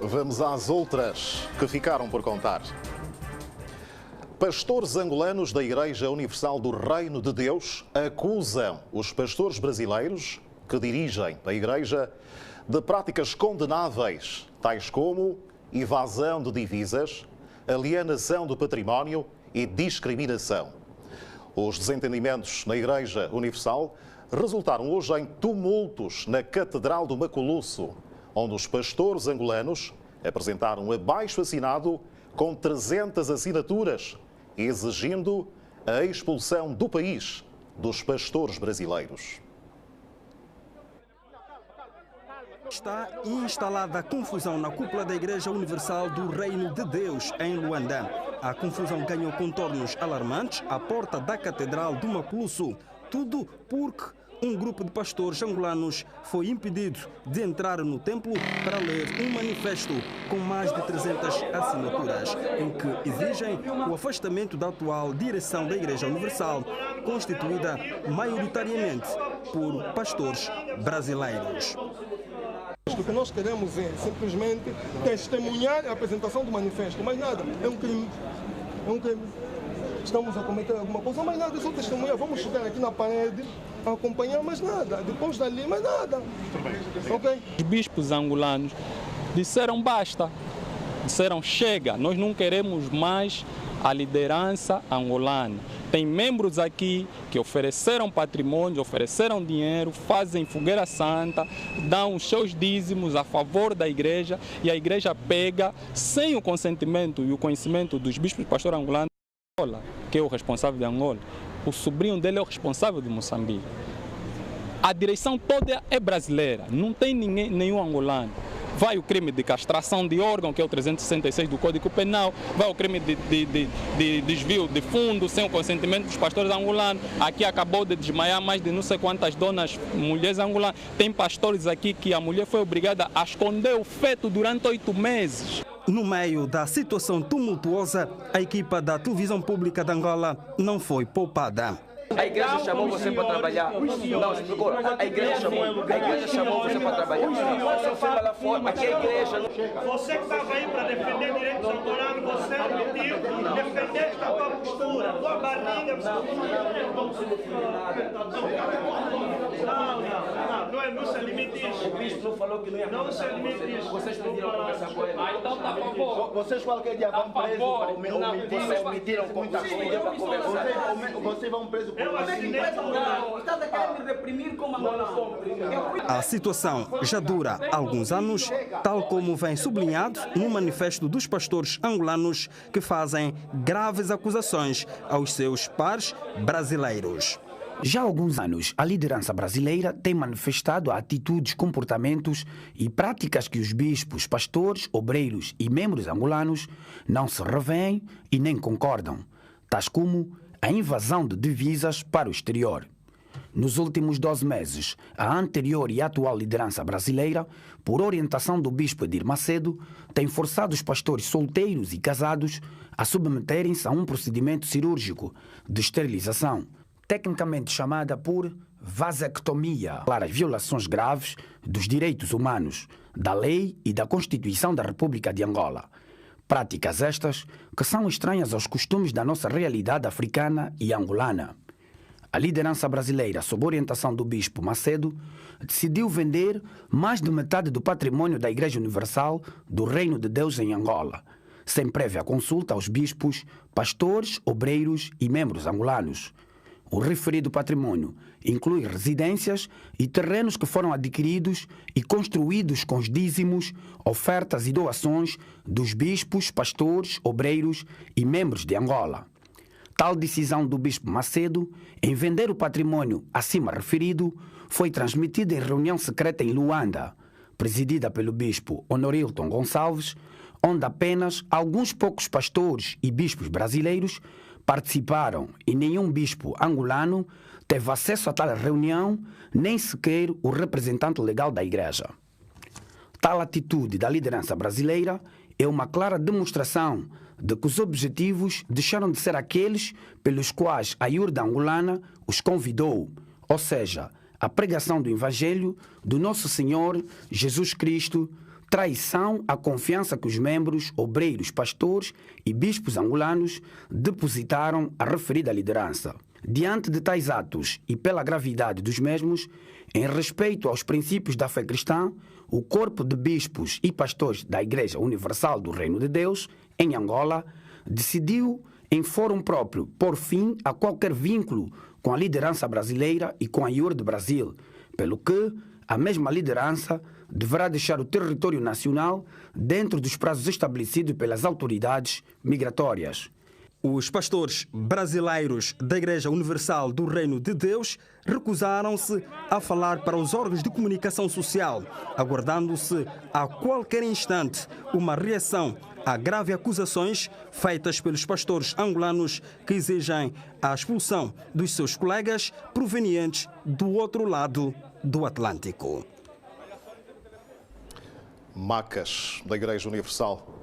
Vamos às outras que ficaram por contar. Pastores angolanos da Igreja Universal do Reino de Deus acusam os pastores brasileiros que dirigem a Igreja de práticas condenáveis, tais como evasão de divisas, alienação do património e discriminação. Os desentendimentos na Igreja Universal resultaram hoje em tumultos na Catedral do Maculuço, onde os pastores angolanos apresentaram um abaixo-assinado com 300 assinaturas, exigindo a expulsão do país dos pastores brasileiros. Está instalada confusão na cúpula da Igreja Universal do Reino de Deus, em Luanda. A confusão ganhou contornos alarmantes à porta da Catedral do Maculuço. Tudo porque um grupo de pastores angolanos foi impedido de entrar no templo para ler um manifesto com mais de 300 assinaturas, em que exigem o afastamento da atual direção da Igreja Universal, constituída maioritariamente por pastores brasileiros. O que nós queremos é simplesmente testemunhar a apresentação do manifesto, mais nada. É um crime. É um crime. Estamos a cometer alguma coisa, mais nada, é só testemunhar. Vamos chegar aqui na parede, acompanhar, mais nada. Depois dali, mais nada. Ok? Os bispos angolanos disseram basta, disseram chega, nós não queremos mais a liderança angolana. Tem membros aqui que ofereceram patrimônio, ofereceram dinheiro, fazem fogueira santa, dão os seus dízimos a favor da igreja e a igreja pega, sem o consentimento e o conhecimento dos bispos pastores angolanos, que é o responsável de Angola. O sobrinho dele é o responsável de Moçambique. A direção toda é brasileira, não tem nenhum angolano. Vai o crime de castração de órgão, que é o 366 do Código Penal, vai o crime de desvio de fundo sem o consentimento dos pastores angolanos. Aqui acabou de desmaiar mais de não sei quantas donas, mulheres angolanas. Tem pastores aqui que a mulher foi obrigada a esconder o feto durante 8 meses. No meio da situação tumultuosa, a equipa da televisão pública de Angola não foi poupada. A igreja chamou você para trabalhar. Não, explicou. A igreja chamou você para trabalhar. Você foi lá fora. Aqui é a igreja. Você que estava aí para defender direitos angolanos, você mentiu, defendeste a tua postura, a tua barriga. Não se limite isso. O bispo não falou que não ia conversar. Não se limite isso. Vocês pediram conversar com ele. Então tá bom. Vocês qualquer dia vão preso ou omitiram muita coisa para conversar. Vocês vão preso por Estás a querer me reprimir como angolano. A situação já dura alguns anos, tal como vem sublinhado no manifesto dos pastores angolanos que fazem graves acusações aos seus pares brasileiros. Já há alguns anos, a liderança brasileira tem manifestado atitudes, comportamentos e práticas que os bispos, pastores, obreiros e membros angolanos não se revêem e nem concordam, tais como a invasão de divisas para o exterior. Nos últimos 12 meses, a anterior e atual liderança brasileira, por orientação do bispo Edir Macedo, tem forçado os pastores solteiros e casados a submeterem-se a um procedimento cirúrgico de esterilização, tecnicamente chamada por vasectomia, para as violações graves dos direitos humanos, da lei e da Constituição da República de Angola. Práticas estas que são estranhas aos costumes da nossa realidade africana e angolana. A liderança brasileira, sob orientação do bispo Macedo, decidiu vender mais de metade do patrimônio da Igreja Universal do Reino de Deus em Angola, sem prévia consulta aos bispos, pastores, obreiros e membros angolanos. O referido patrimônio inclui residências e terrenos que foram adquiridos e construídos com os dízimos, ofertas e doações dos bispos, pastores, obreiros e membros de Angola. Tal decisão do bispo Macedo em vender o patrimônio acima referido foi transmitida em reunião secreta em Luanda, presidida pelo bispo Honorilton Gonçalves, onde apenas alguns poucos pastores e bispos brasileiros participaram e nenhum bispo angolano teve acesso a tal reunião, nem sequer o representante legal da igreja. Tal atitude da liderança brasileira é uma clara demonstração de que os objetivos deixaram de ser aqueles pelos quais a iurda angolana os convidou, ou seja, a pregação do Evangelho do Nosso Senhor Jesus Cristo, traição à confiança que os membros, obreiros, pastores e bispos angolanos depositaram à referida liderança. Diante de tais atos e pela gravidade dos mesmos, em respeito aos princípios da fé cristã, o corpo de bispos e pastores da Igreja Universal do Reino de Deus, em Angola, decidiu, em fórum próprio, pôr fim a qualquer vínculo com a liderança brasileira e com a IUR de Brasil, pelo que a mesma liderança deverá deixar o território nacional dentro dos prazos estabelecidos pelas autoridades migratórias. Os pastores brasileiros da Igreja Universal do Reino de Deus recusaram-se a falar para os órgãos de comunicação social, aguardando-se a qualquer instante uma reação a graves acusações feitas pelos pastores angolanos que exigem a expulsão dos seus colegas provenientes do outro lado do Atlântico. Macas da Igreja Universal